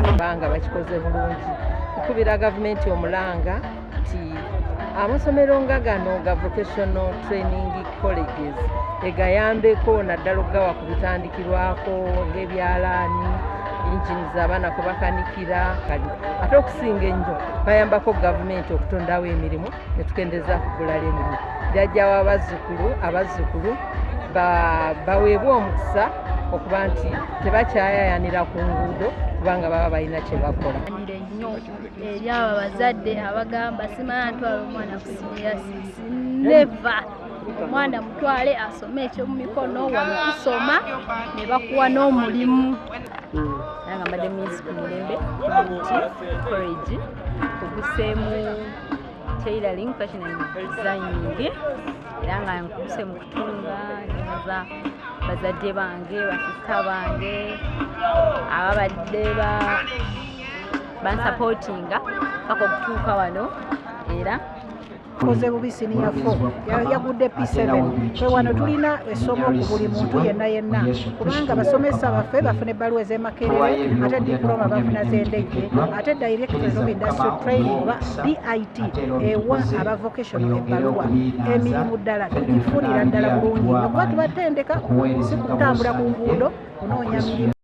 kubanga bakikoze bulungi okubira gavumenti omulanga nti amasomero nga gano ga vocational training colleges egayambeko naddala okugawa ku bitandikirwako ng'ebyalaani injini z'abaana kubakanikira kali ate okusinga ennyo bayambako gavumenti okutondawo emirimu ne tukendeeza kugula emirimu jjajjawo abazzukulu baweebwa omukisa okuba nti tebakyayayanira ku nguudo kubanga baba balina kye bakola nnyo eri abo abazadde abagamba simala ntwala omwana kusimira neva omwana mutwale asome ekyomumikono wano kusoma ne bakuwa n'omulimu nanga mbadde miss ku Mirembe college kuguseemu tailoring fashion and designing era nga nkubuse mu kutunga neza bazadde bange basista bange ababadde bansupportinga paka okutuuka wano era koze bubisi ni yafo yagudde P7 kwe wano tulina essomo ku buli muntu yenna kubanga basomesa baffe bafune ebbaluwa ez'emakerere ate diploma bafuna z'endejje ate director of industrial training oba DIT ewa aba vocational ebbaluwa emirimu ddala tugifunira ddala bulungi nga kuba tubatendeka si kutambula ku nguudo kunoonya mirimu